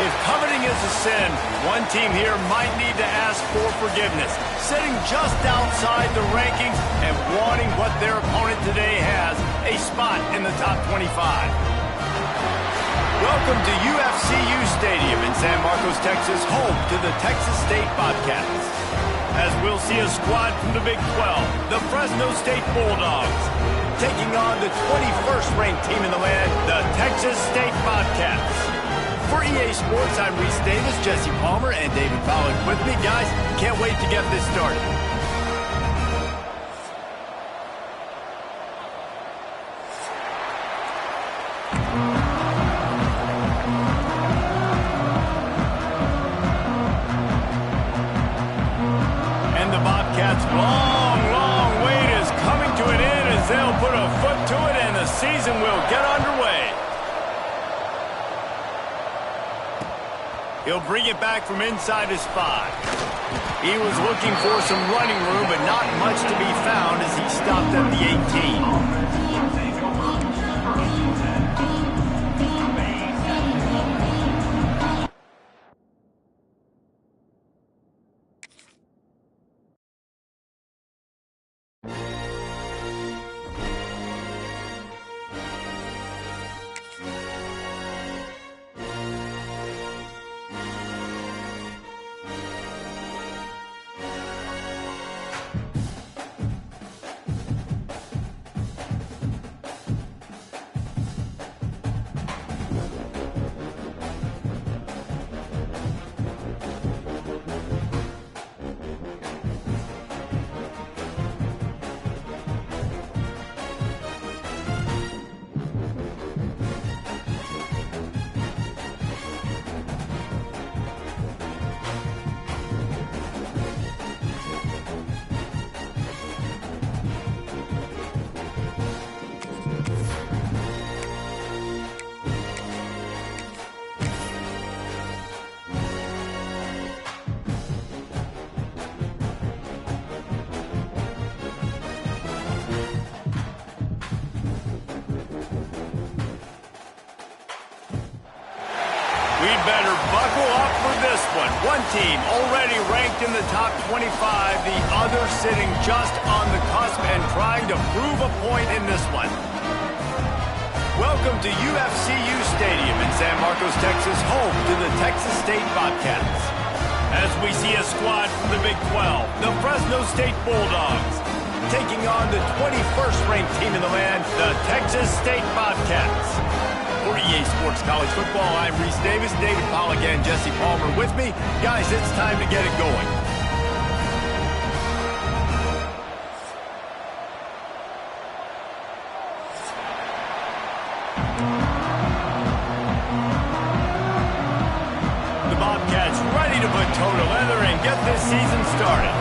If coveting is a sin, one team here might need to ask for forgiveness, sitting just outside the rankings and wanting what their opponent today has, a spot in the top 25. Welcome to UFCU Stadium in San Marcos, Texas, home to the Texas State Bobcats. As we'll see a squad from the Big 12, the Fresno State Bulldogs, taking on the 21st ranked team in the land, the Texas State Bobcats. For EA Sports, I'm Reese Davis, Jesse Palmer, and David Pollock with me. Guys, can't wait to get this started. And the Bobcats' long wait is coming to an end as they'll put a foot to it and the season will get underway. He'll bring it back from inside his 5. He was looking for some running room, but not much to be found as he stopped at the 18. We'd better buckle up for this one. One team already ranked in the top 25, the other sitting just on the cusp and trying to prove a point in this one. Welcome to UFCU Stadium in San Marcos, Texas, home to the Texas State Bobcats. As we see a squad from the Big 12, the Fresno State Bulldogs, taking on the 21st ranked team in the land, the Texas State Bobcats. For EA Sports College Football, I'm Reese Davis, David Pollock, and Jesse Palmer with me. Guys, it's time to get it going. The Bobcats ready to put toe to leather and get this season started.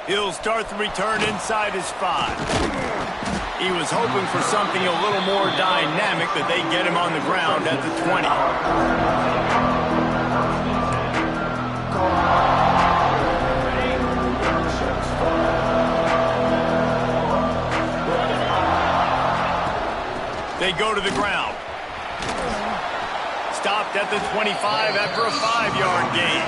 He'll start the return inside his 5. He was hoping for something a little more dynamic, but they get him on the ground at the 20. They go to the ground. Stopped at the 25 after a 5-yard gain.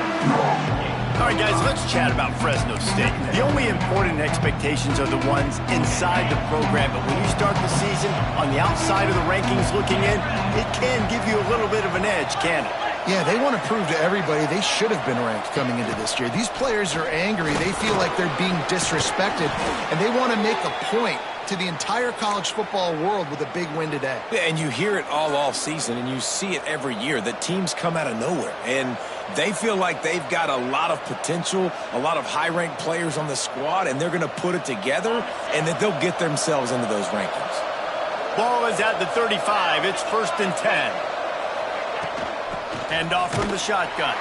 All right, guys, let's chat about Fresno State. The only important expectations are the ones inside the program, but when you start the season on the outside of the rankings looking in, it can give you a little bit of an edge, can it? Yeah, they want to prove to everybody they should have been ranked coming into this year. These players are angry. They feel like they're being disrespected, and they want to make a point to the entire college football world with a big win today. And you hear it all off season, and you see it every year, that teams come out of nowhere. And they feel like they've got a lot of potential, a lot of high-ranked players on the squad, and they're going to put it together, and that they'll get themselves into those rankings. Ball is at the 35. It's 1st and 10. Hand off from the shotgun.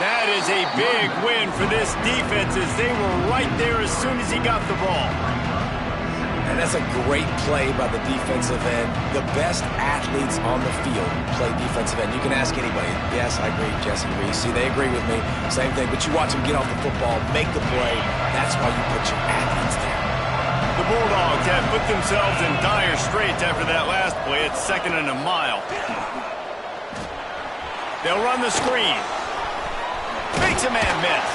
That is a big win for this defense as they were right there as soon as he got the ball. And that's a great play by the defensive end. The best athletes on the field play defensive end. You can ask anybody. Yes, I agree, Jesse Reese. See, they agree with me. Same thing. But you watch them get off the football, make the play. That's why you put your athletes there. The Bulldogs have put themselves in dire straits after that last play. It's 2nd and a mile. They'll run the screen. Makes a man miss.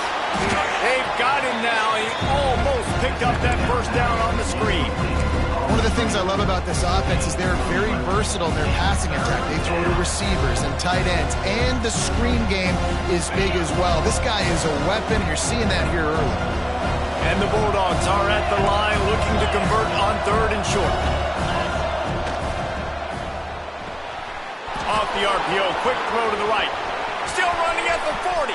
They've got him now. He almost picked up that first down on the screen. One of the things I love about this offense is they're very versatile in their passing attack. They throw to receivers and tight ends, and the screen game is big as well. This guy is a weapon. You're seeing that here early. And the Bulldogs are at the line looking to convert on 3rd and short. Off the RPO, quick throw to the right. Still running at the 40.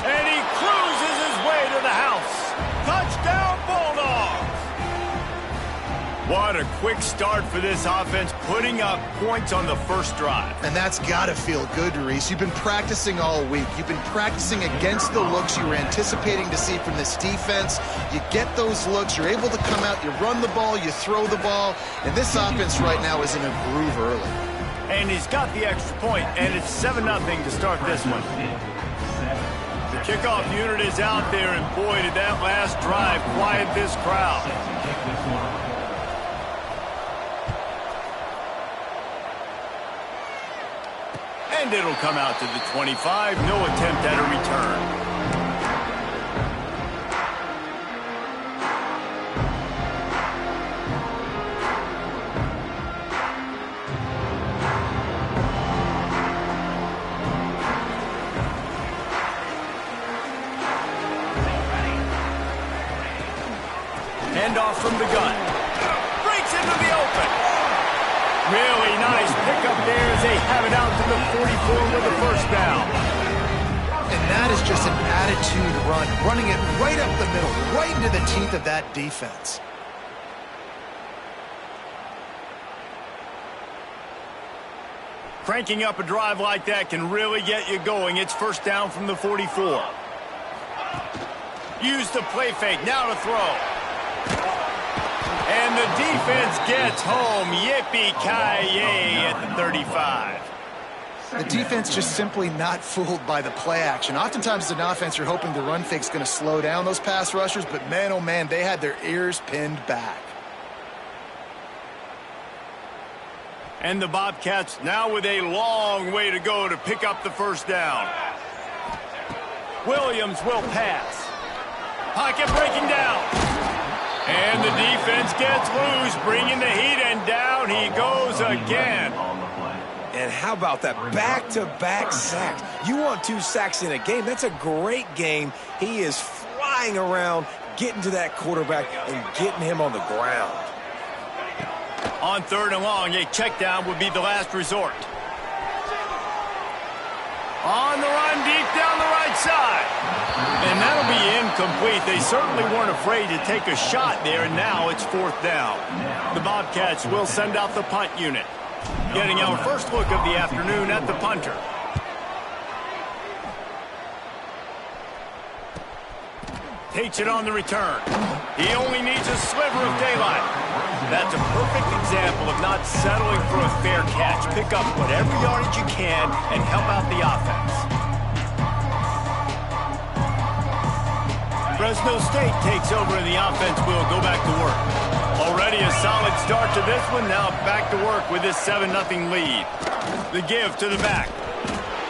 And he cruises his way to the house. Touchdown, Bulldogs! What a quick start for this offense, putting up points on the first drive. And that's got to feel good, Reese. You've been practicing all week. You've been practicing against the looks you were anticipating to see from this defense. You get those looks, you're able to come out, you run the ball, you throw the ball, and this offense right now is in a groove early. And he's got the extra point, and it's 7-0 to start this one. The kickoff unit is out there, and boy, did that last drive quiet this crowd. And it'll come out to the 25. No attempt at a return. Handoff from the gun. Breaks into the open. Really nice pickup there as they have it out to the 44 with the first down. And that is just an attitude run, running it right up the middle, right into the teeth of that defense. Cranking up a drive like that can really get you going. It's first down from the 44. Use the play fake. Now to throw. And the defense gets home. Yippee-ki-yay at the 35. The defense just simply not fooled by the play action. Oftentimes as an offense, you're hoping the run fake's going to slow down those pass rushers, but man, oh man, they had their ears pinned back. And the Bobcats now with a long way to go to pick up the first down. Williams will pass. Pocket breaking down. And the defense gets loose, bringing the heat, and down he goes again. And how about that back-to-back sacks? You want 2 sacks in a game. That's a great game. He is flying around, getting to that quarterback and getting him on the ground. On 3rd and long, a check down would be the last resort. On the run, deep down the right side. And that'll be incomplete. They certainly weren't afraid to take a shot there, and now it's 4th down. The Bobcats will send out the punt unit. Getting our first look of the afternoon at the punter. Takes it on the return. He only needs a sliver of daylight. That's a perfect example of not settling for a fair catch. Pick up whatever yardage you can and help out the offense. Fresno State takes over and the offense will go back to work. Already a solid start to this one. Now back to work with this 7-0 lead. The give to the back.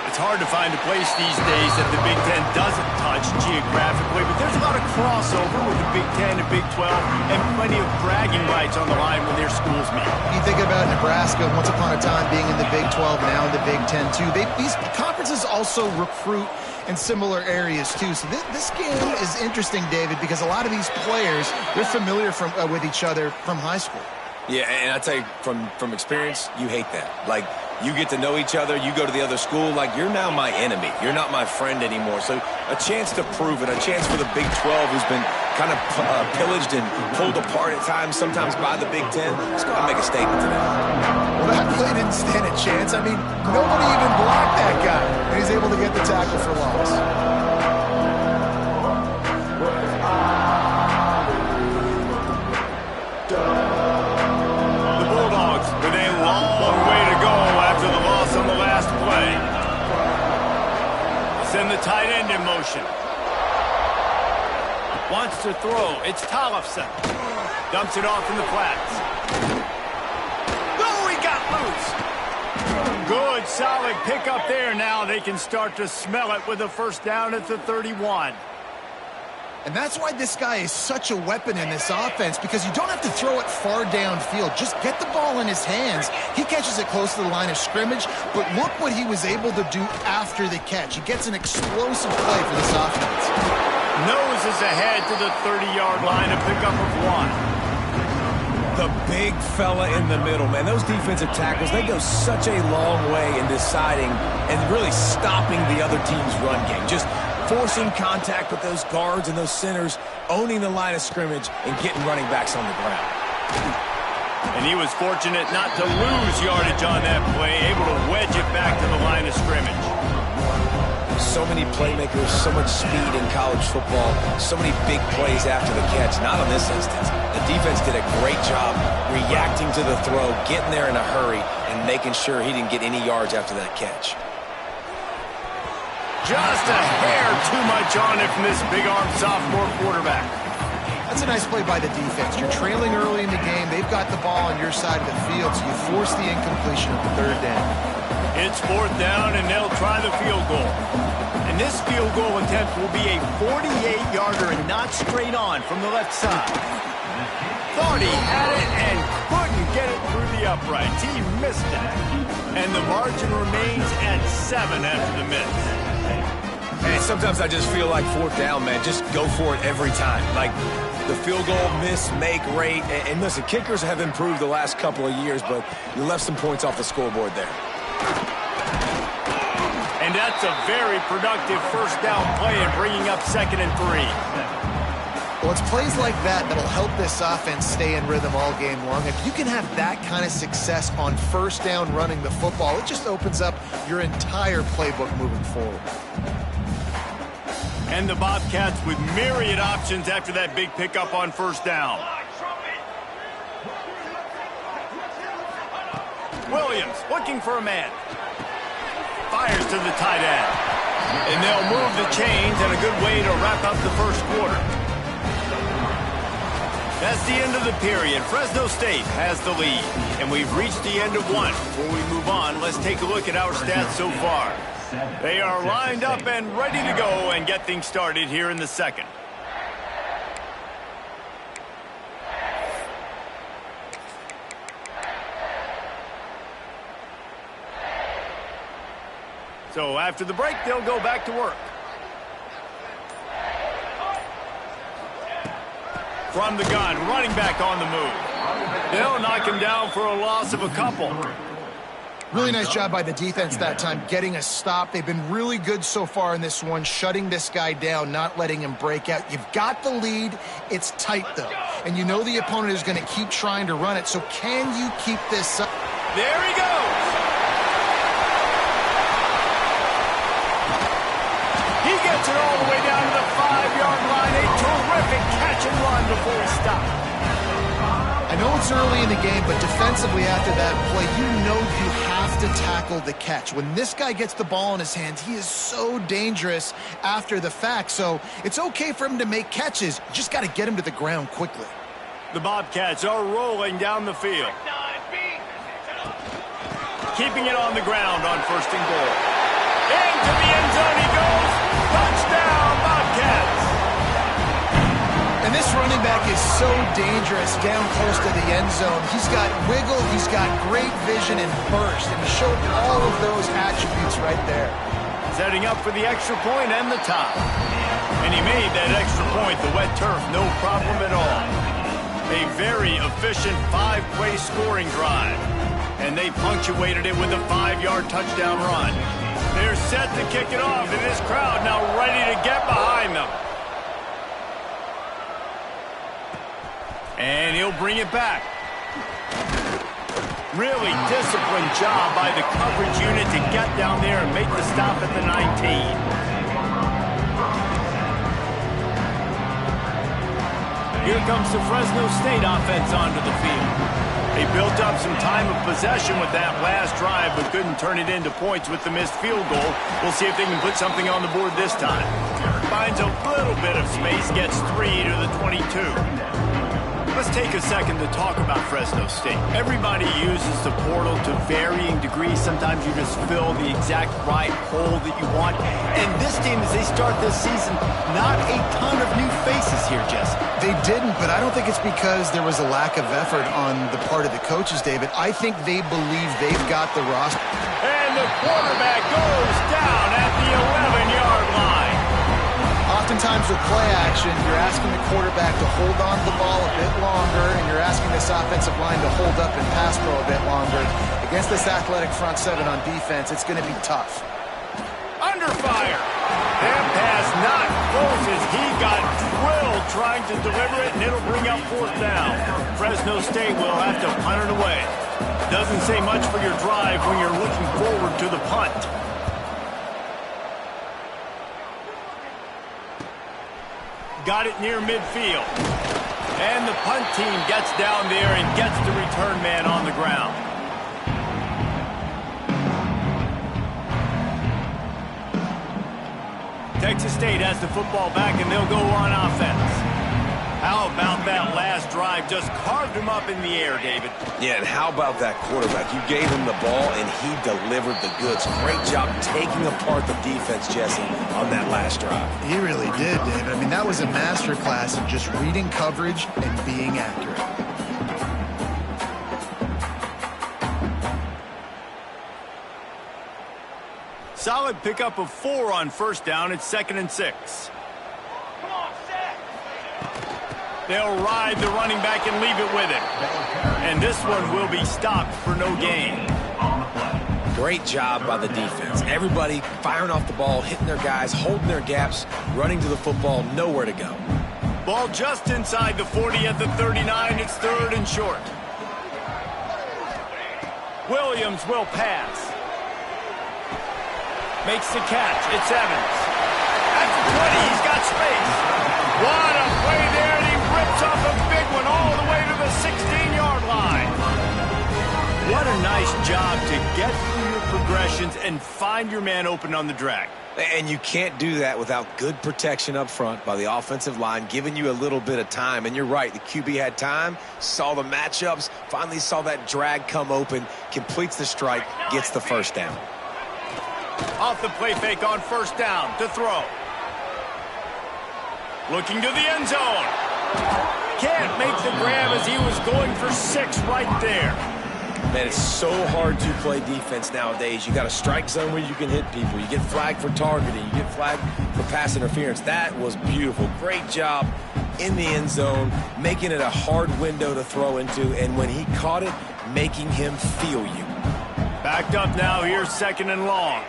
It's hard to find a place these days that the Big Ten doesn't touch geographically, but there's a lot of crossover with the Big Ten and Big 12 and plenty of bragging rights on the line when their schools meet. You think about Nebraska, once upon a time being in the Big 12, now in the Big 10 too. These conferences also recruit in similar areas too. So this game is interesting, David, because a lot of these players, they're familiar with each other from high school. Yeah, and I tell you, from experience, you hate that. Like, you get to know each other, you go to the other school, like, you're now my enemy. You're not my friend anymore. So a chance to prove it, a chance for the Big 12, who's been kind of pillaged and pulled apart at times, sometimes by the Big 10. Let's go out and make a statement today. Well, that play didn't stand a chance. I mean, nobody even blocked that guy, and he's able to get the tackle for loss. With a long way to go after the loss on the last play. Send the tight end in motion. Wants to throw. It's Tollefson. Dumps it off in the flats. Oh, he got loose. Good, solid pickup there. Now they can start to smell it with a first down at the 31. And that's why this guy is such a weapon in this offense, because you don't have to throw it far downfield. Just get the ball in his hands. He catches it close to the line of scrimmage, but look what he was able to do after the catch. He gets an explosive play for this offense. Noses ahead to the 30-yard line, a pickup of 1. The big fella in the middle, man. Those defensive tackles, they go such a long way in deciding and really stopping the other team's run game. Just forcing contact with those guards and those centers, owning the line of scrimmage, and getting running backs on the ground. And he was fortunate not to lose yardage on that play, able to wedge it back to the line of scrimmage. So many playmakers, so much speed in college football, so many big plays after the catch. Not on this instance. The defense did a great job reacting to the throw, getting there in a hurry, and making sure he didn't get any yards after that catch. Just a hair too much on it from this big-arm sophomore quarterback. That's a nice play by the defense. You're trailing early in the game. They've got the ball on your side of the field, so you force the incompletion at the third down. It's fourth down, and they'll try the field goal. And this field goal attempt will be a 48-yarder and not straight on from the left side. Thought he had it and couldn't get it through the uprights. He missed it. And the margin remains at 7 after the miss. And sometimes I just feel like fourth down, man. Just go for it every time. Like the field goal miss, make rate. And listen, kickers have improved the last couple of years, but you left some points off the scoreboard there. And that's a very productive first down play and bringing up 2nd and 3. Well, it's plays like that that'll help this offense stay in rhythm all game long. If you can have that kind of success on first down running the football, it just opens up your entire playbook moving forward. And the Bobcats with myriad options after that big pickup on first down. Williams looking for a man. Fires to the tight end. And they'll move the chains, and a good way to wrap up the first quarter. That's the end of the period. Fresno State has the lead, and we've reached the end of one. Before we move on, let's take a look at our stats so far. They are lined up and ready to go and get things started here in the second. So after the break, they'll go back to work. From the gun, running back on the move. They'll knock him down for a loss of a couple. Really nice job by the defense that time, getting a stop. They've been really good so far in this one, shutting this guy down, not letting him break out. You've got the lead. It's tight, though. And you know the opponent is going to keep trying to run it, so can you keep this up? There he goes. He gets it all the way down to the 5-yard line. A terrific catch and run before he stopped. I know it's early in the game, but defensively after that play, you know you have to tackle the catch. When this guy gets the ball in his hands, he is so dangerous after the fact. So it's okay for him to make catches. You just got to get him to the ground quickly. The Bobcats are rolling down the field. Keeping it on the ground on first and goal. Into the end zone he goes. Touchdown, Bobcats. And this running back is so dangerous down close to the end zone. He's got wiggle, he's got great vision and burst, and he showed all of those attributes right there. Setting up for the extra point and the tie. And he made that extra point, the wet turf, no problem at all. A very efficient 5-play scoring drive. And they punctuated it with a 5-yard touchdown run. They're set to kick it off, and this crowd now ready to get behind them. And he'll bring it back. Really disciplined job by the coverage unit to get down there and make the stop at the 19. Here comes the Fresno State offense onto the field. They built up some time of possession with that last drive, but couldn't turn it into points with the missed field goal. We'll see if they can put something on the board this time. Finds a little bit of space, gets 3 to the 22. Let's take a second to talk about Fresno State. Everybody uses the portal to varying degrees. Sometimes you just fill the exact right hole that you want. And this team, as they start this season, not a ton of new faces here, Jesse. They didn't, but I don't think it's because there was a lack of effort on the part of the coaches, David. I think they believe they've got the roster. And the quarterback goes down at the 11-yard line. Oftentimes with play action, you're asking the quarterback to hold on to the ball a bit longer, and you're asking this offensive line to hold up and pass pro a bit longer. Against this athletic front seven on defense, it's going to be tough. Under fire. That pass not close as he got drilled trying to deliver it, and it'll bring up 4th down. Fresno State will have to punt it away. Doesn't say much for your drive when you're looking forward to the punt. Got it near midfield. And the punt team gets down there and gets the return man on the ground. Texas State has the football back, and they'll go on offense. How about that last drive? Just carved him up in the air, David. Yeah, and how about that quarterback? You gave him the ball, and he delivered the goods. Great job taking apart the defense, Jesse, on that last drive. He really did, David. I mean, that was a masterclass in just reading coverage and being accurate. Solid pickup of 4 on 1st down. It's 2nd and 6. They'll ride the running back and leave it with him. And this one will be stopped for no gain. Great job by the defense. Everybody firing off the ball, hitting their guys, holding their gaps, running to the football, nowhere to go. Ball just inside the 40 at the 39. It's 3rd and short. Williams will pass. Makes the catch. It's Evans. At the 20, he's got space. What a play there, and he rips off a big one all the way to the 16-yard line. What a nice job to get through your progressions and find your man open on the drag. And you can't do that without good protection up front by the offensive line, giving you a little bit of time. And you're right, the QB had time, saw the matchups, finally saw that drag come open, completes the strike, gets the 1st down. Off the play fake on 1st down to throw. Looking to the end zone. Can't make the grab as he was going for 6 right there. Man, it's so hard to play defense nowadays. You got a strike zone where you can hit people. You get flagged for targeting. You get flagged for pass interference. That was beautiful. Great job in the end zone, making it a hard window to throw into, and when he caught it, making him feel you. Backed up now, here's 2nd and long.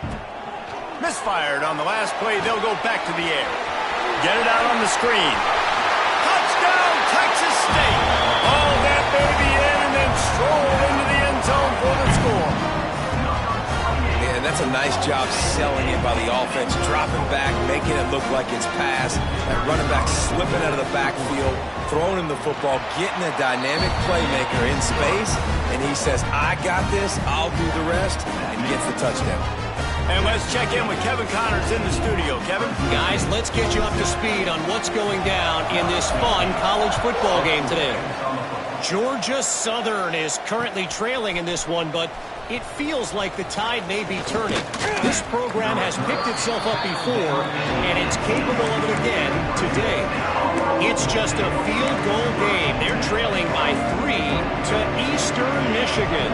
Misfired on the last play. They'll go back to the air. Get it out on the screen. Touchdown, Texas State. Haul that baby in and then stroll into the end zone for the score. And that's a nice job selling it by the offense, dropping back, making it look like it's pass. That running back slipping out of the backfield, throwing him the football, getting a dynamic playmaker in space, and he says, I got this, I'll do the rest, and gets the touchdown. And let's check in with Kevin Connors in the studio. Kevin? Guys, let's get you up to speed on what's going down in this fun college football game today. Georgia Southern is currently trailing in this one, but it feels like the tide may be turning. This program has picked itself up before, and it's capable of it again today. It's just a field goal game. They're trailing by 3 to Eastern Michigan.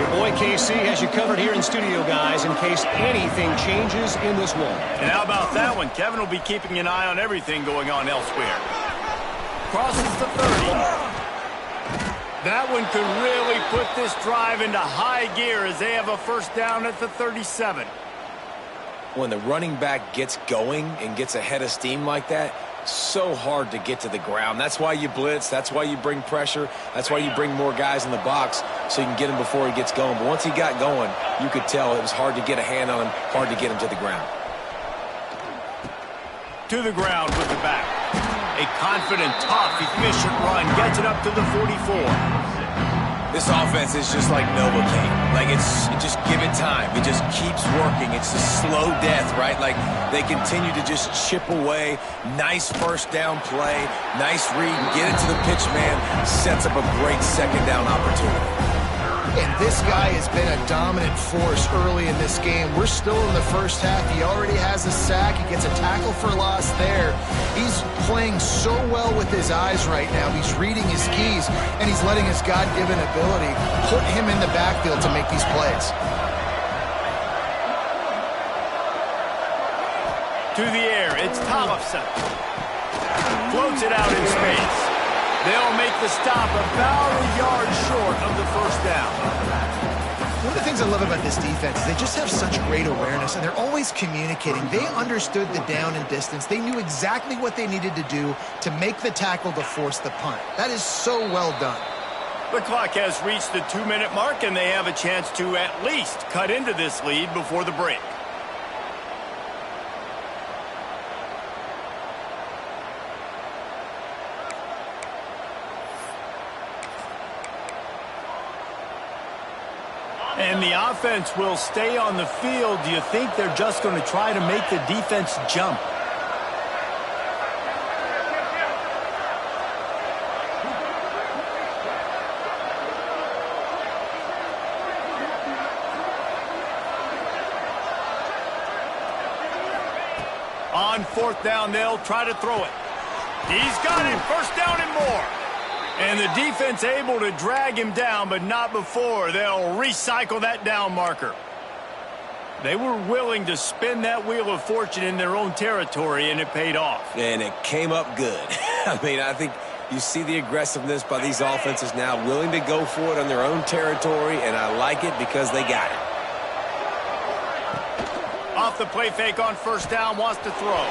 Your boy KC has you covered here in studio, guys, in case anything changes in this one. And how about that one? Kevin will be keeping an eye on everything going on elsewhere. Crosses the 30. That one could really put this drive into high gear as they have a 1st down at the 37. When the running back gets going and gets ahead of steam like that, so hard to get to the ground. That's why you blitz. That's why you bring pressure. That's why you bring more guys in the box so you can get him before he gets going. But once he got going, you could tell it was hard to get a hand on him, hard to get him to the ground. To the ground with the back. A confident, tough, efficient run gets it up to the 44. This offense is just like Novocaine. Like, just give it time. It just keeps working. It's a slow death, right? Like, they continue to just chip away. Nice first down play. Nice read. Get it to the pitch man. Sets up a great second down opportunity. And this guy has been a dominant force early in this game. We're still in the first half. He already has a sack. He gets a tackle for loss there. He's playing so well with his eyes right now. He's reading his keys, and he's letting his God-given ability put him in the backfield to make these plays. To the air, it's Tollefson. Floats it out in space. They'll make the stop about a yard short of the first down. One of the things I love about this defense is they just have such great awareness, and they're always communicating. They understood the down and distance. They knew exactly what they needed to do to make the tackle to force the punt. That is so well done. The clock has reached the 2-minute mark, and they have a chance to at least cut into this lead before the break. And the offense will stay on the field. Do you think they're just going to try to make the defense jump? On fourth down, they'll try to throw it. He's got it. First down and more. And the defense able to drag him down, but not before. They'll recycle that down marker. They were willing to spin that wheel of fortune in their own territory, and it paid off. And it came up good. I mean, I think you see the aggressiveness by these offenses now, willing to go for it on their own territory, and I like it because they got it. Off the play fake on first down, wants to throw.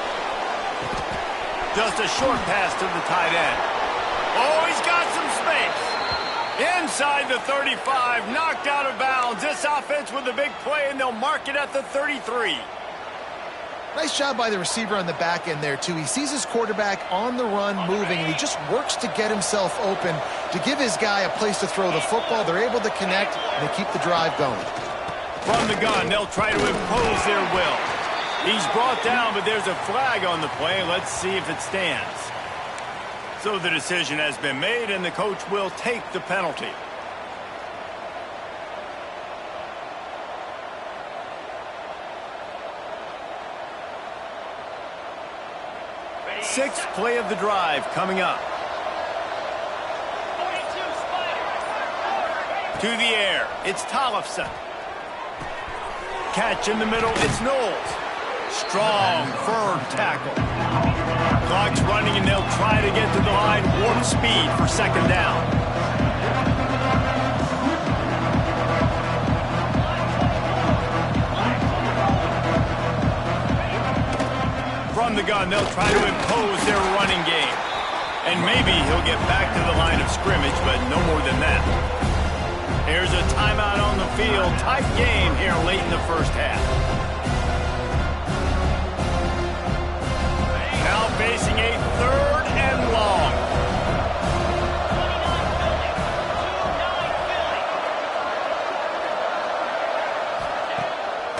Just a short pass to the tight end. Oh, he's got some space. Inside the 35, knocked out of bounds. This offense with a big play, and they'll mark it at the 33. Nice job by the receiver on the back end there, too. He sees his quarterback on the run moving, and he just works to get himself open to give his guy a place to throw the football. They're able to connect, and they keep the drive going. From the gun, they'll try to impose their will. He's brought down, but there's a flag on the play. Let's see if it stands. So the decision has been made, and the coach will take the penalty. Sixth play of the drive coming up. To the air, it's Tollefson. Catch in the middle, it's Knowles. Strong, firm tackle. Clock's running, and they'll try to get to the line. Warp speed for second down. From the gun, they'll try to impose their running game. And maybe he'll get back to the line of scrimmage, but no more than that. Here's a timeout on the field. Tight game here late in the first half. Now facing a third and long.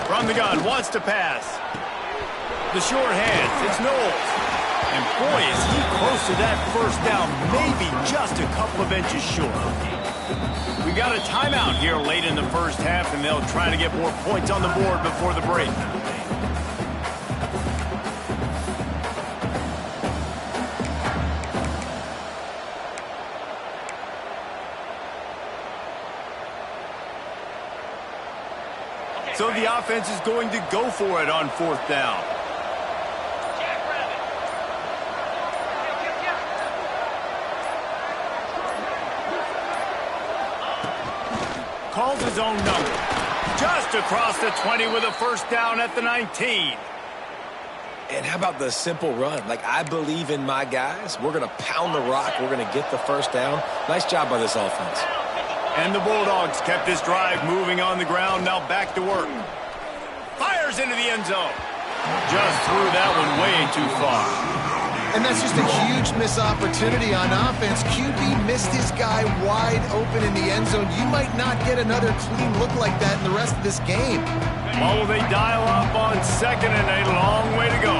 From the gun, wants to pass. The short hands, it's Knowles. And boy, is he close to that first down, maybe just a couple of inches short. We got a timeout here late in the first half, and they'll try to get more points on the board before the break. So the offense is going to go for it on fourth down. Calls his own number. Just across the 20 with a first down at the 19. And how about the simple run? Like, I believe in my guys. We're going to pound the rock. We're going to get the first down. Nice job by this offense. And the Bulldogs kept this drive moving on the ground. Now back to work. Fires into the end zone. Just threw that one way too far. And that's just a huge missed opportunity on offense. QB missed his guy wide open in the end zone. You might not get another clean look like that in the rest of this game. Well, will they dial up on 2nd and a long way to go?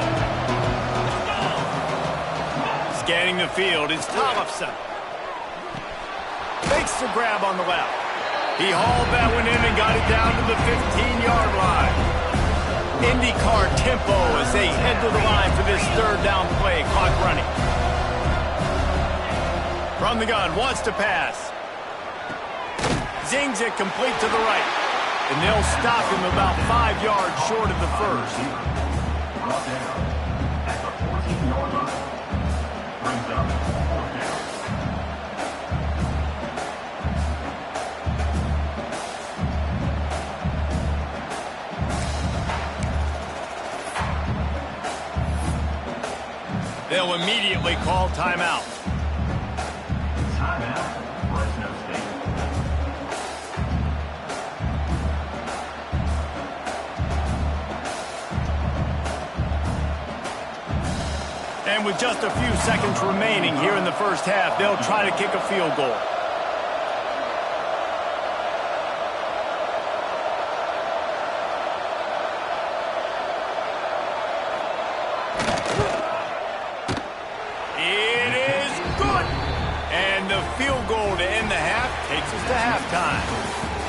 Scanning the field, it's Tollefson. Makes the grab on the left. He hauled that one in and got it down to the 15-yard line. IndyCar tempo as they head to the line for this 3rd down play. Clock running. From the gun, wants to pass. Zings it complete to the right. And they'll stop him about 5 yards short of the first. They'll immediately call timeout. Timeout, Fresno State. And with just a few seconds remaining here in the first half, they'll try to kick a field goal.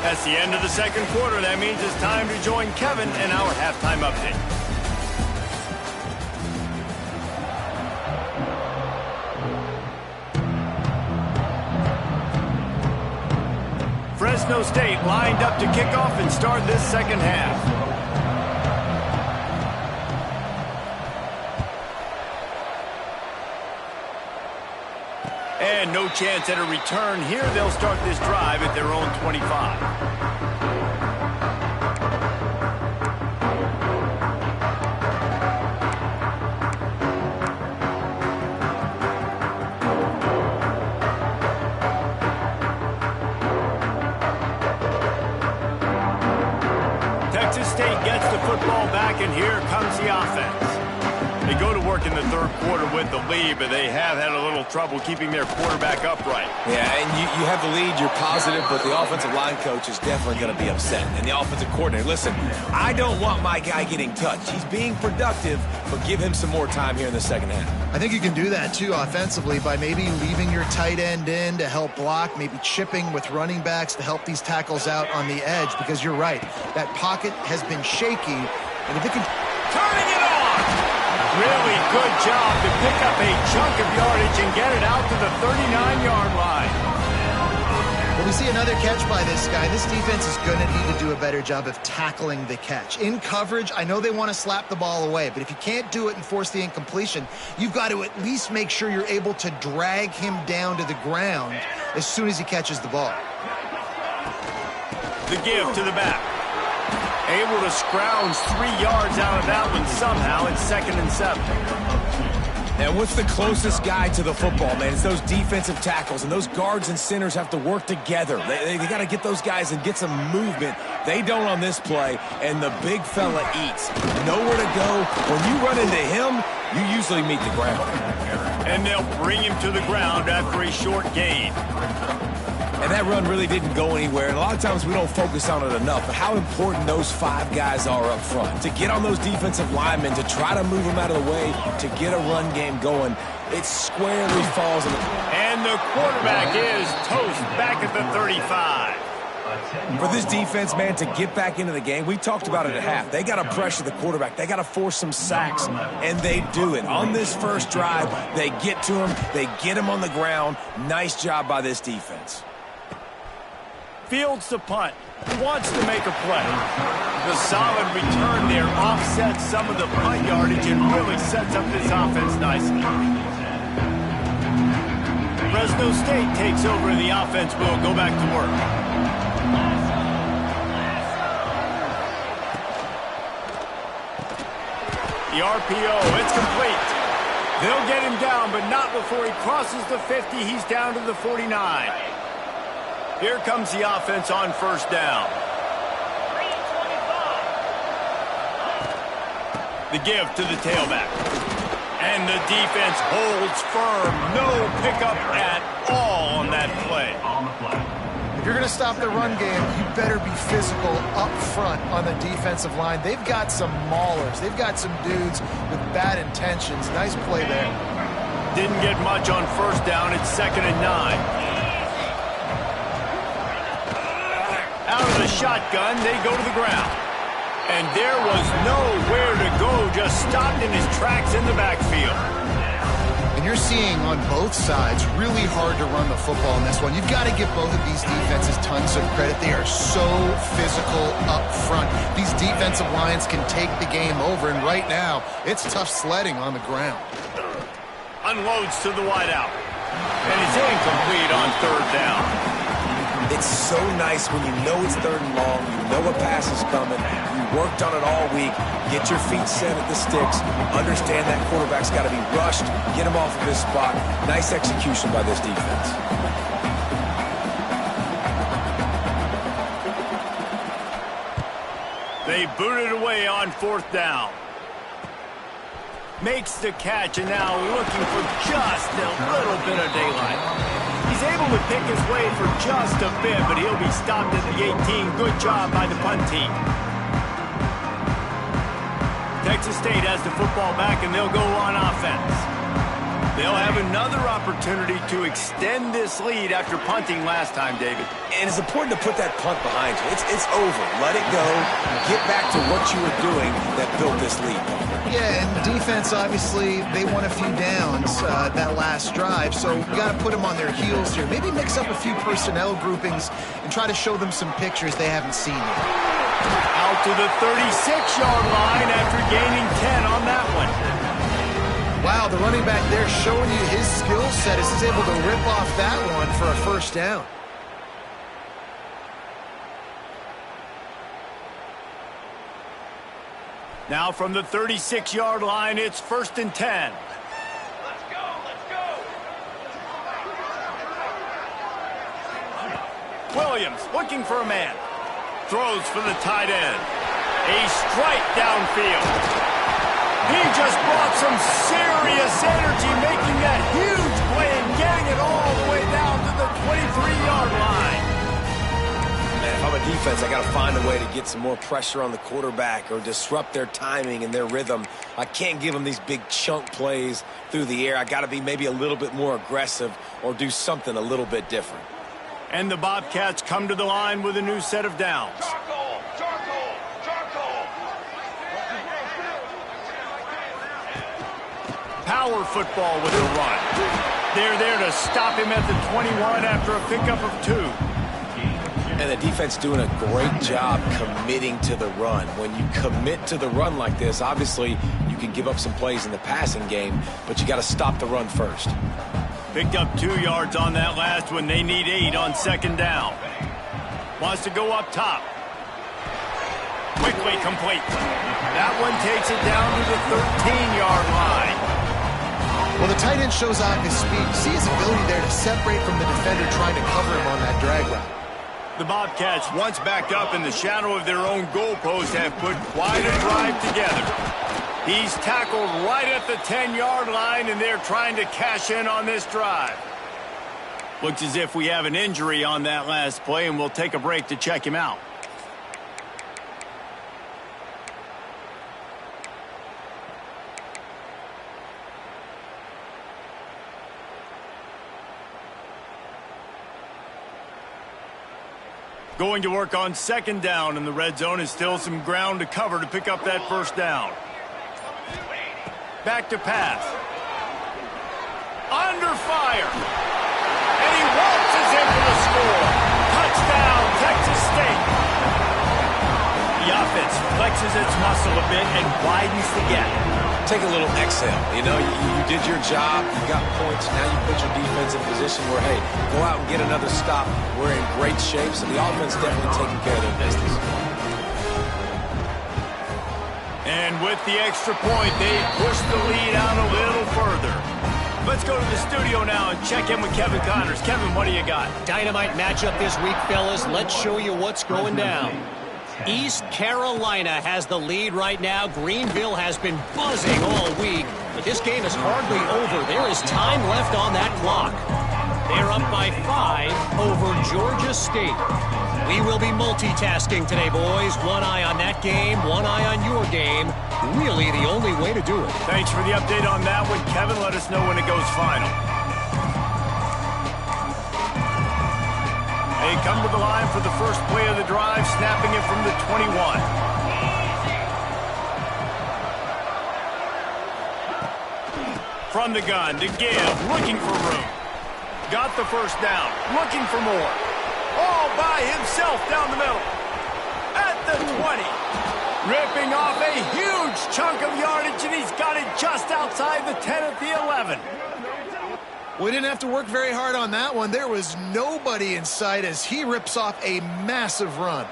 That's the end of the second quarter. That means it's time to join Kevin in our halftime update. Fresno State lined up to kick off and start this second half. And no chance at a return here. They'll start this drive at their own 25. Texas State gets the football back, and here comes the offense. They go to work in the third quarter with the lead, but they have had a little trouble keeping their quarterback upright. Yeah, and you have the lead, you're positive, but the offensive line coach is definitely going to be upset. And the offensive coordinator, listen, I don't want my guy getting touched. He's being productive, but give him some more time here in the second half. I think you can do that, too, offensively, by maybe leaving your tight end in to help block, maybe chipping with running backs to help these tackles out on the edge, because you're right. That pocket has been shaky, and if it can... Turning it on! Really good job to pick up a chunk of yardage and get it out to the 39-yard line. Well, we see another catch by this guy. This defense is going to need to do a better job of tackling the catch. In coverage, I know they want to slap the ball away, but if you can't do it and force the incompletion, you've got to at least make sure you're able to drag him down to the ground as soon as he catches the ball. The give to the back. Able to scrounge 3 yards out of that one somehow. It's 2nd and 7. And what's the closest guy to the football, man? It's those defensive tackles, and those guards and centers have to work together. They got to get those guys and get some movement. They don't on this play, and the big fella eats. Nowhere to go. When you run into him, you usually meet the ground. And they'll bring him to the ground after a short gain. And that run really didn't go anywhere. And a lot of times we don't focus on it enough. But how important those 5 guys are up front. To get on those defensive linemen, to try to move them out of the way, to get a run game going. It squarely falls in the... And the quarterback is toast back at the 35. For this defense, man, to get back into the game, we talked about it at half. They got to pressure the quarterback. They got to force some sacks, and they do it. On this first drive, they get to him. They get him on the ground. Nice job by this defense. Fields the punt. Wants to make a play. The solid return there offsets some of the punt yardage and really sets up this offense nicely. Fresno State takes over and the offense will go back to work. The RPO, it's complete. They'll get him down, but not before he crosses the 50. He's down to the 49. Here comes the offense on first down. The give to the tailback. And the defense holds firm. No pickup at all on that play. If you're going to stop the run game, you better be physical up front on the defensive line. They've got some maulers. They've got some dudes with bad intentions. Nice play there. Didn't get much on first down. It's 2nd and 9. Out of the shotgun, they go to the ground. And there was nowhere to go, just stopped in his tracks in the backfield. And you're seeing on both sides really hard to run the football in this one. You've got to give both of these defenses tons of credit. They are so physical up front. These defensive lines can take the game over, and right now, it's tough sledding on the ground. Unloads to the wideout. And it's incomplete on 3rd down. It's so nice when you know it's 3rd and long, you know a pass is coming, you worked on it all week, get your feet set at the sticks, understand that quarterback's got to be rushed, get him off of his spot. Nice execution by this defense. They boot it away on 4th down. Makes the catch, and now looking for just a little bit of daylight. He's able to pick his way for just a bit, but he'll be stopped at the 18. Good job by the punt team. Texas State has the football back, and they'll go on offense. They'll have another opportunity to extend this lead after punting last time, David. And it's important to put that punt behind you. It's over. Let it go. Get back to what you were doing that built this lead. Yeah, and defense, obviously, they won a few downs that last drive, so you got to put them on their heels here. Maybe mix up a few personnel groupings and try to show them some pictures they haven't seen yet. Out to the 36-yard line after gaining 10 on that one. Wow, the running back there showing you his skill set as he's able to rip off that one for a 1st down. Now from the 36-yard line, it's 1st and 10. Let's go, let's go. Williams looking for a man. Throws for the tight end. A strike downfield. He just brought some serious energy, making that huge play and getting it all the way down to the 23-yard line. Man, if I'm a defense, I got to find a way to get some more pressure on the quarterback or disrupt their timing and their rhythm. I can't give them these big chunk plays through the air. I got to be maybe a little bit more aggressive or do something a little bit different. And the Bobcats come to the line with a new set of downs. Charcoal, charcoal, charcoal. Power football with the run. They're there to stop him at the 21 after a pickup of 2. And the defense doing a great job committing to the run. When you commit to the run like this, obviously you can give up some plays in the passing game, but you got to stop the run first. Picked up 2 yards on that last one. They need 8 on 2nd down. Wants to go up top. Quickly complete. That one takes it down to the 13-yard line. Well, the tight end shows off his speed. You see his ability there to separate from the defender trying to cover him on that drag route. The Bobcats, once backed up in the shadow of their own goalpost, have put quite a drive together. He's tackled right at the 10-yard line, and they're trying to cash in on this drive. Looks as if we have an injury on that last play, and we'll take a break to check him out. Going to work on 2nd down, and the red zone is still some ground to cover to pick up that 1st down. Back to pass. Under fire. And he waltzes in for the score. Touchdown, Texas State. The offense flexes its muscle a bit and widens the gap. Take a little exhale. You know, you did your job. You got points. Now you put your defense in a position where, hey, go out and get another stop. We're in great shape, so the offense definitely taking care of their business. And with the extra point, they push the lead out a little further. Let's go to the studio now and check in with Kevin Connors. Kevin, what do you got? Dynamite matchup this week, fellas. Let's show you what's going down. East Carolina has the lead right now. Greenville has been buzzing all week. but this game is hardly over. There is time left on that clock. They're up by 5 over Georgia State. We will be multitasking today, boys. One eye on that game, one eye on your game. Really the only way to do it. Thanks for the update on that one, Kevin. Let us know when it goes final. They come to the line for the first play of the drive, snapping it from the 21. From the gun to give, looking for room. Got the first down, looking for more. All by himself down the middle. At the 20. Ripping off a huge chunk of yardage, and he's got it just outside the 10 at the 11. We didn't have to work very hard on that one. There was nobody in sight as he rips off a massive run.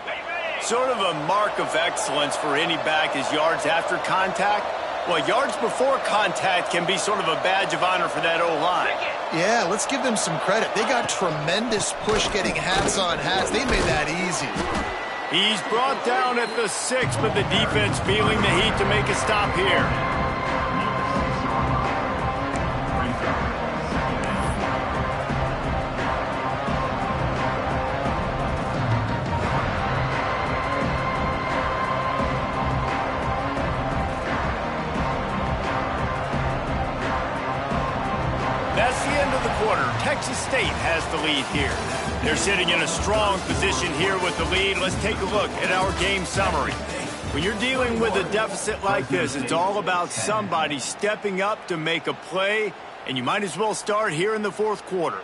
Sort of a mark of excellence for any back is yards after contact. Well, yards before contact can be sort of a badge of honor for that O-line. Yeah, let's give them some credit. They got tremendous push getting hats on hats. They made that easy. He's brought down at the 6, but the defense feeling the heat to make a stop here. That's the end of the quarter. Texas State has the lead here. They're sitting in a strong position here with the lead. Let's take a look at our game summary. When you're dealing with a deficit like this, it's all about somebody stepping up to make a play, and you might as well start here in the fourth quarter.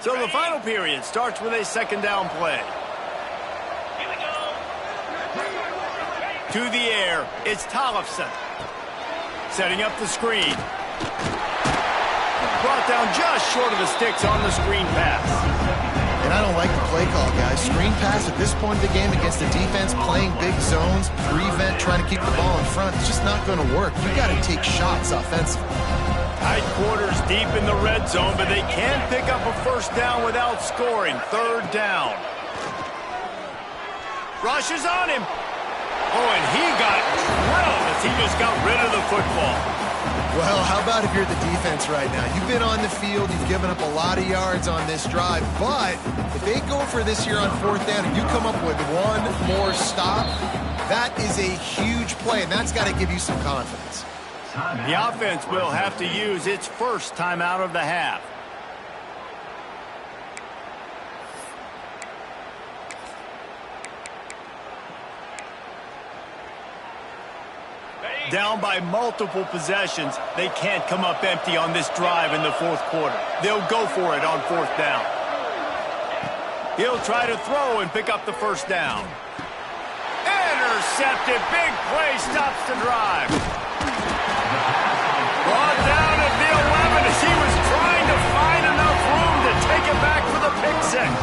So the final period starts with a second down play. To the air, it's Tollefson. Setting up the screen. Brought down just short of the sticks on the screen pass. And I don't like the play call, guys. Screen pass at this point of the game against the defense, playing big zones, prevent, trying to keep the ball in front. It's just not going to work. You got to take shots offensively. Tight quarters deep in the red zone, but they can't pick up a first down without scoring. Third down. Rushes on him. Oh, and he got drilled as he just got rid of the football. Well, how about if you're the defense right now? You've been on the field, you've given up a lot of yards on this drive, but if they go for this here on fourth down and you come up with one more stop, that is a huge play, and that's got to give you some confidence. The offense will have to use its first timeout of the half. Down by multiple possessions, they can't come up empty on this drive in the fourth quarter. They'll go for it on fourth down. He'll try to throw and pick up the first down. Intercepted. Big play stops the drive. Brought down at the 11 as he was trying to find enough room to take it back for the pick six.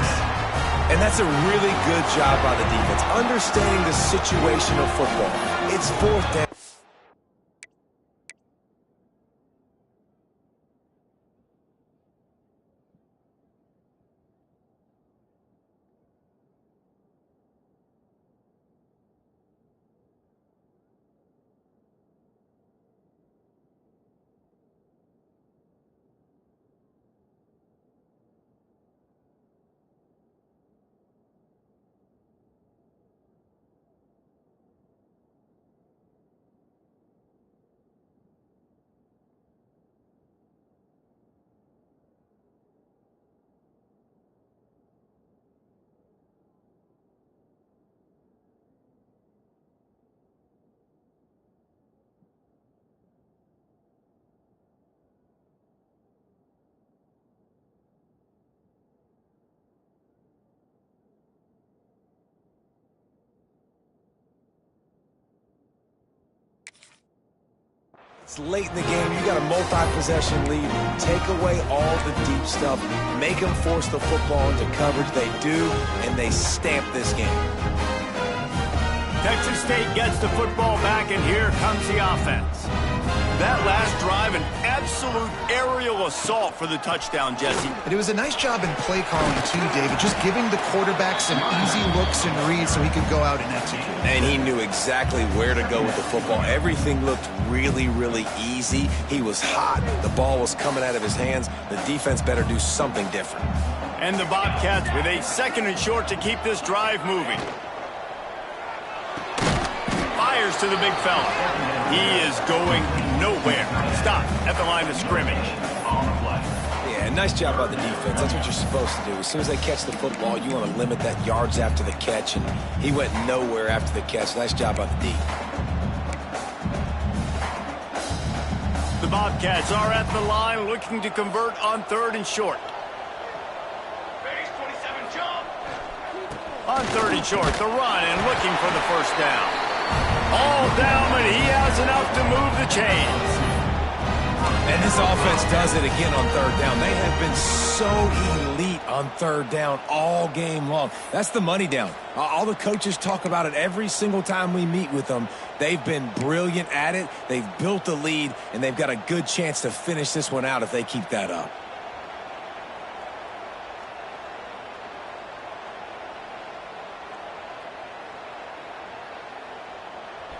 And that's a really good job by the defense, understanding the situation of football. It's fourth down. It's late in the game. You got a multi-possession lead. Take away all the deep stuff. Make them force the football into coverage. They do, and they stamp this game. Texas State gets the football back, and here comes the offense. That last drive, an absolute aerial assault for the touchdown, Jesse. And it was a nice job in play calling too, David, just giving the quarterback some easy looks and reads so he could go out and execute. And he knew exactly where to go with the football. Everything looked really, really easy. He was hot. The ball was coming out of his hands. The defense better do something different. And the Bobcats with a 2nd and short to keep this drive moving. Fires to the big fella. He is going nowhere. Stop at the line of scrimmage. Yeah, nice job by the defense. That's what you're supposed to do. As soon as they catch the football, you want to limit that yards after the catch, and he went nowhere after the catch. Nice job by the D. The Bobcats are at the line looking to convert on 3rd and short. Base 27 jump. On 3rd and short, the run and looking for the first down. All down, but he has enough to move the chains. And this offense does it again on 3rd down. They have been so elite on 3rd down all game long. That's the money down. All the coaches talk about it every single time we meet with them. They've been brilliant at it. They've built the lead, and they've got a good chance to finish this one out if they keep that up.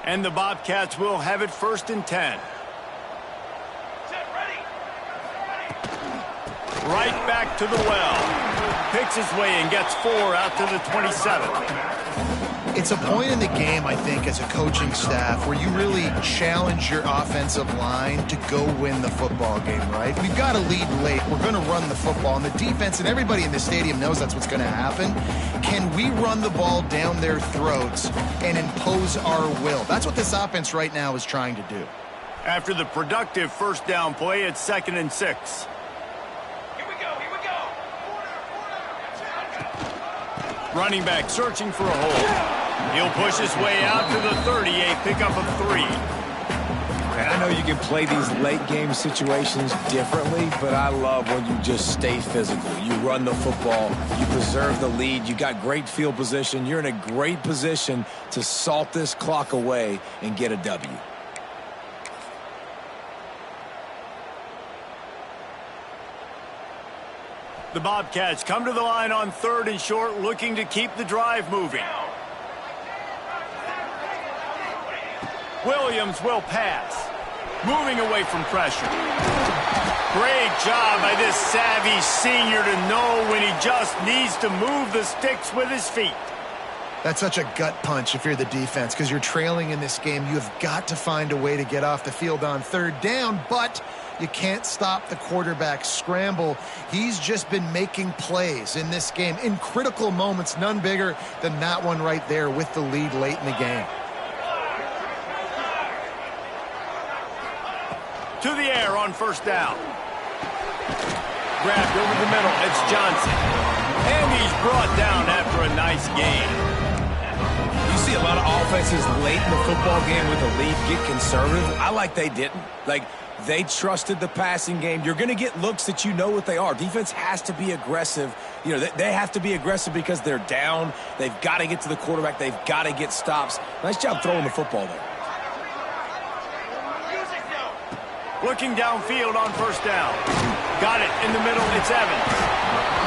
And the Bobcats will have it 1st and 10. Set, ready. Right back to the well. Picks his way and gets 4 out to the 27. It's a point in the game, I think, as a coaching staff where you really challenge your offensive line to go win the football game, right? We've got a lead late. We're going to run the football. And the defense and everybody in the stadium knows that's what's going to happen. Can we run the ball down their throats and impose our will? That's what this offense right now is trying to do. After the productive 1st down play, it's 2nd and 6. Here we go, here we go. Running back searching for a hole. He'll push his way out to the 38, pickup of 3. And I know you can play these late game situations differently, but I love when you just stay physical. You run the football, you preserve the lead, you got great field position, you're in a great position to salt this clock away and get a W. The Bobcats come to the line on 3rd and short, looking to keep the drive moving. Williams will pass. Moving away from pressure. Great job by this savvy senior to know when he just needs to move the sticks with his feet. That's such a gut punch if you're the defense, because you're trailing in this game. You have got to find a way to get off the field on 3rd down, but you can't stop the quarterback scramble. He's just been making plays in this game in critical moments, none bigger than that one right there with the lead late in the game. To the air on 1st down. Grabbed over the middle. It's Johnson. And he's brought down after a nice gain. You see a lot of offenses late in the football game with the lead get conservative. I like they didn't. Like, they trusted the passing game. You're going to get looks that you know what they are. Defense has to be aggressive. You know, they have to be aggressive because they're down. They've got to get to the quarterback. They've got to get stops. Nice job throwing the football there. Looking downfield on 1st down. Got it in the middle. It's Evans.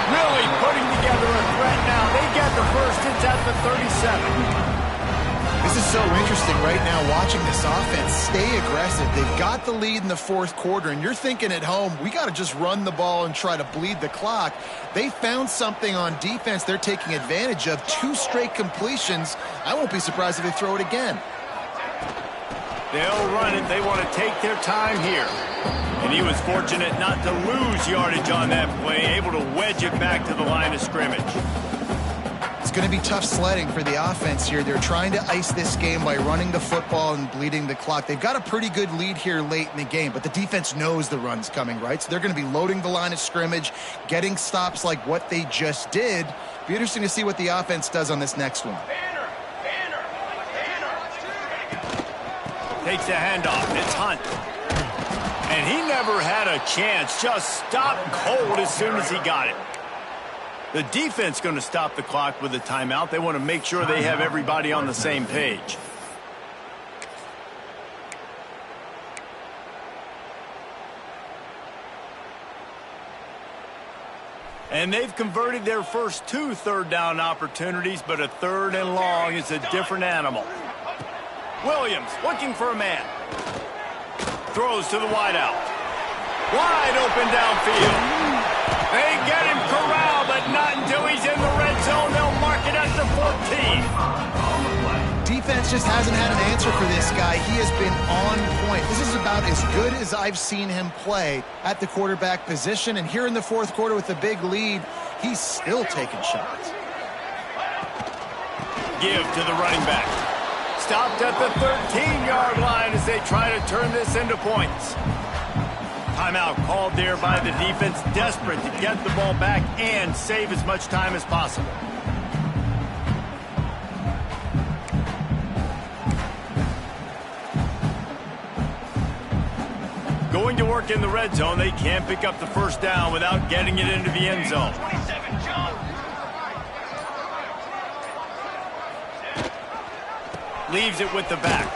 Really putting together a threat now. They get the first. It's at the 37. This is so interesting right now watching this offense stay aggressive. They've got the lead in the 4th quarter, and you're thinking at home, we got to just run the ball and try to bleed the clock. They found something on defense they're taking advantage of. 2 straight completions. I won't be surprised if they throw it again. They'll run it. They want to take their time here. And he was fortunate not to lose yardage on that play, able to wedge it back to the line of scrimmage. It's going to be tough sledding for the offense here. They're trying to ice this game by running the football and bleeding the clock. They've got a pretty good lead here late in the game, but the defense knows the run's coming, right? So they're going to be loading the line of scrimmage, getting stops like what they just did. Be interesting to see what the offense does on this next one. Takes the handoff. It's Hunt. And he never had a chance. Just stopped cold as soon as he got it. The defense going to stop the clock with a timeout. They want to make sure they have everybody on the same page. And they've converted their first 2 third-down opportunities, but a 3rd and long is a different animal. Williams looking for a man. Throws to the wideout. Wide open downfield. They get him corralled, but not until he's in the red zone. They'll mark it at the 14. Defense just hasn't had an answer for this guy. He has been on point. This is about as good as I've seen him play at the quarterback position. And here in the 4th quarter with a big lead, he's still taking shots. Give to the running back. Stopped at the 13-yard line as they try to turn this into points. Timeout called there by the defense, desperate to get the ball back and save as much time as possible. Going to work in the red zone, they can't pick up the first down without getting it into the end zone. 27, jump. Leaves it with the back.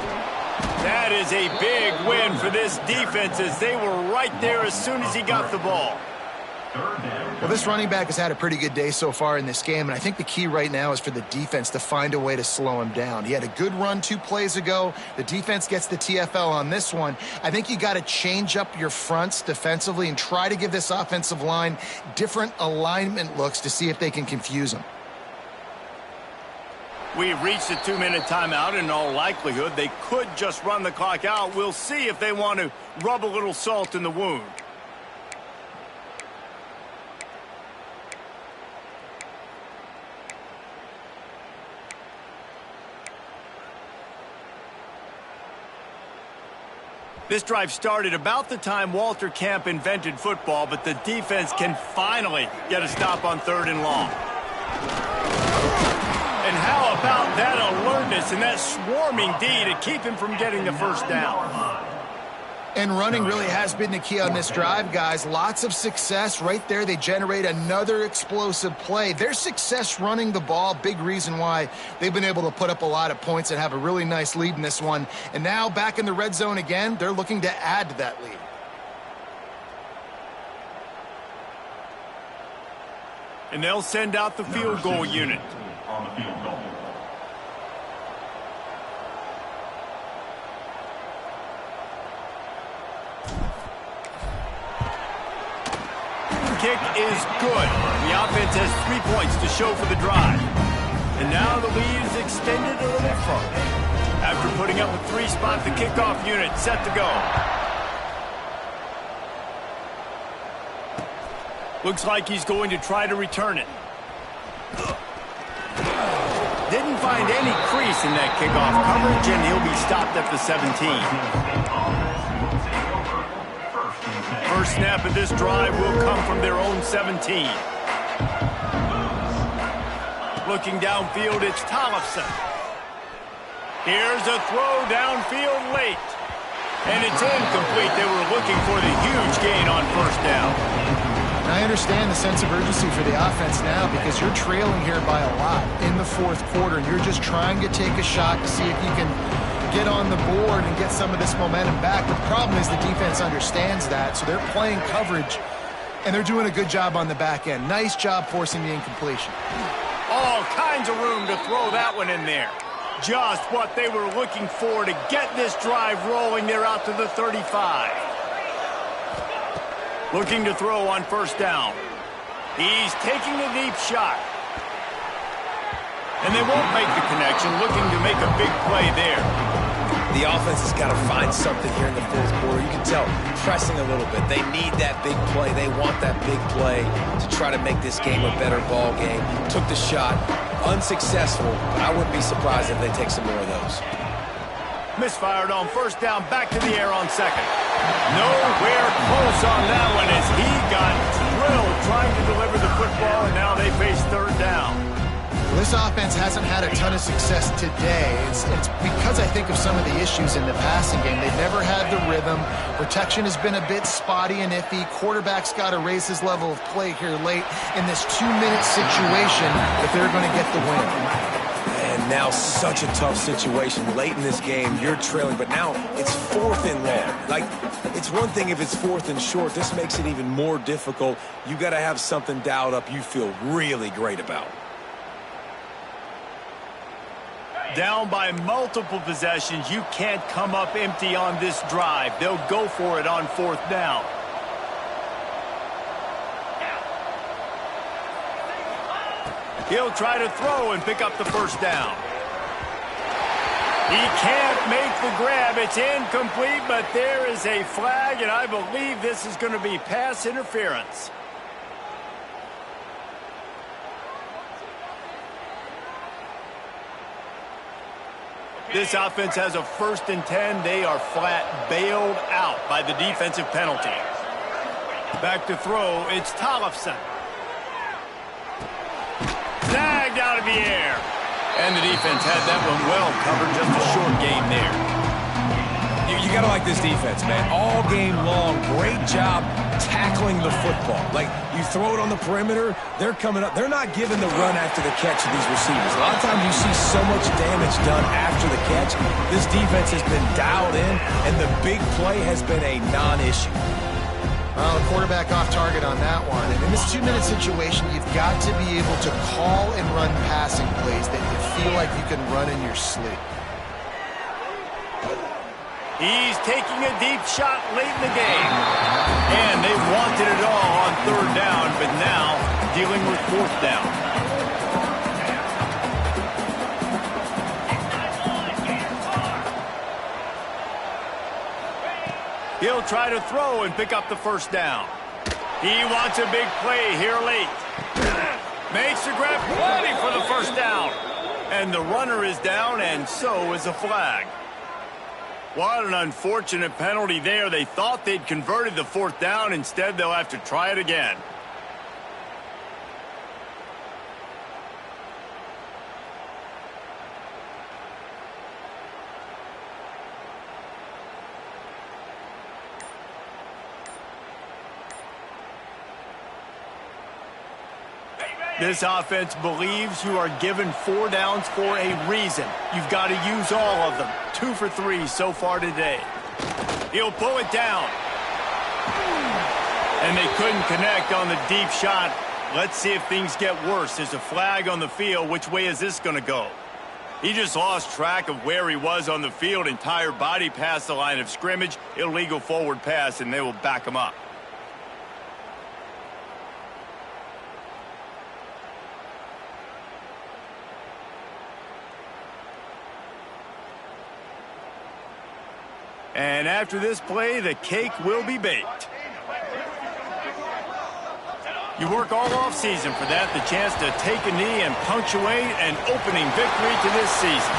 That is a big win for this defense as they were right there as soon as he got the ball. Well, this running back has had a pretty good day so far in this game, and I think the key right now is for the defense to find a way to slow him down. He had a good run 2 plays ago. The defense gets the TFL on this one. I think you got to change up your fronts defensively and try to give this offensive line different alignment looks to see if they can confuse him. We've reached a 2-minute timeout. In all likelihood, they could just run the clock out. We'll see if they want to rub a little salt in the wound. This drive started about the time Walter Camp invented football, but the defense can finally get a stop on 3rd and long. And how about that alertness and that swarming D to keep him from getting the first down? And running really has been the key on this drive, guys. Lots of success right there. They generate another explosive play. Their success running the ball, big reason why they've been able to put up a lot of points and have a really nice lead in this one. And now back in the red zone again, they're looking to add to that lead. And they'll send out the field goal unit. On the field goal. Kick is good. The offense has 3 points to show for the drive. And now the lead is extended a little further. After putting up a 3-spot, the kickoff unit set to go. Looks like he's going to try to return it. Didn't find any crease in that kickoff coverage, and he'll be stopped at the 17. First snap of this drive will come from their own 17. Looking downfield, it's Tollefson. Here's a throw downfield late. And it's incomplete. They were looking for the huge gain on first down. I understand the sense of urgency for the offense now because you're trailing here by a lot in the 4th quarter, and you're just trying to take a shot to see if you can get on the board and get some of this momentum back. The problem is the defense understands that, so they're playing coverage, and they're doing a good job on the back end. Nice job forcing the incompletion. All kinds of room to throw that one in there. Just what they were looking for to get this drive rolling. They're out to the 35. Looking to throw on first down. He's taking the deep shot. And they won't make the connection, looking to make a big play there. The offense has got to find something here in the 4th quarter. You can tell, pressing a little bit. They need that big play. They want that big play to try to make this game a better ball game. Took the shot, unsuccessful, but I wouldn't be surprised if they take some more of those. Misfired on first down, back to the air on second. Nowhere close on that one as he got drilled trying to deliver the football, and now they face 3rd down. Well, this offense hasn't had a ton of success today. It's because I think of some of the issues in the passing game. They've never had the rhythm. Protection has been a bit spotty and iffy. Quarterback's got to raise his level of play here late in this 2-minute situation if they're going to get the win. And Now such a tough situation. Late in this game, you're trailing, but now it's 4th and long. Like, it's one thing if it's 4th and short. This makes it even more difficult. You got to have something dialed up you feel really great about. Down by multiple possessions, you can't come up empty on this drive. They'll go for it on 4th down. He'll try to throw and pick up the 1st down. He can't make the grab. It's incomplete, but there is a flag, and I believe this is going to be pass interference. This offense has a 1st and 10. They are flat bailed out by the defensive penalty. Back to throw, it's Tollefson. Snagged out of the air. And the defense had that one well covered. Just a short game there. You got to like this defense, man. All game long, great job tackling the football. Like, you throw it on the perimeter, they're coming up. They're not giving the run after the catch to these receivers. A lot of times you see so much damage done after the catch. This defense has been dialed in, and the big play has been a non-issue. Well, the quarterback off target on that one. And in this 2-minute situation, you've got to be able to call and run passing plays that you feel like you can run in your sleep. He's taking a deep shot late in the game. And they wanted it all on 3rd down, but now dealing with 4th down. He'll try to throw and pick up the 1st down. He wants a big play here late. Makes the grab, plenty for the 1st down. And the runner is down, and so is a flag. What an unfortunate penalty there. They thought they'd converted the 4th down. Instead, they'll have to try it again. This offense believes you are given 4 downs for a reason. You've got to use all of them. 2 for 3 so far today. He'll pull it down. And they couldn't connect on the deep shot. Let's see if things get worse. There's a flag on the field. Which way is this going to go? He just lost track of where he was on the field. Entire body past the line of scrimmage. Illegal forward pass, and they will back him up. And after this play, the cake will be baked. You work all offseason for that, the chance to take a knee and punctuate an opening victory to this season.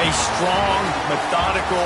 A strong, methodical,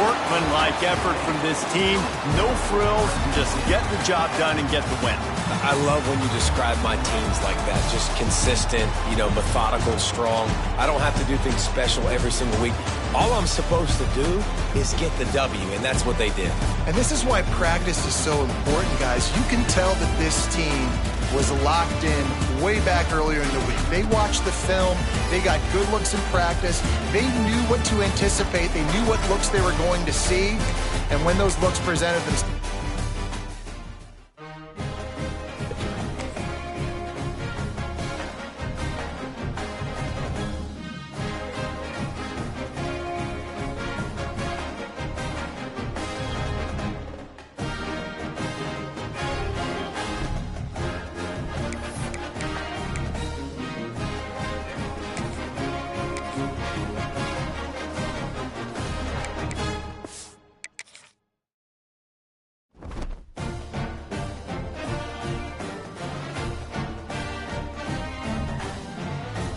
workmanlike effort from this team. No frills, just get the job done and get the win. I love when you describe my teams like that. Just consistent, methodical, strong. I don't have to do things special every single week. All I'm supposed to do is get the W, and that's what they did. And this is why practice is so important, guys. You can tell that this team was locked in way back earlier in the week. They watched the film. They got good looks in practice. They knew what to anticipate. They knew what looks they were going to see. And when those looks presented themselves,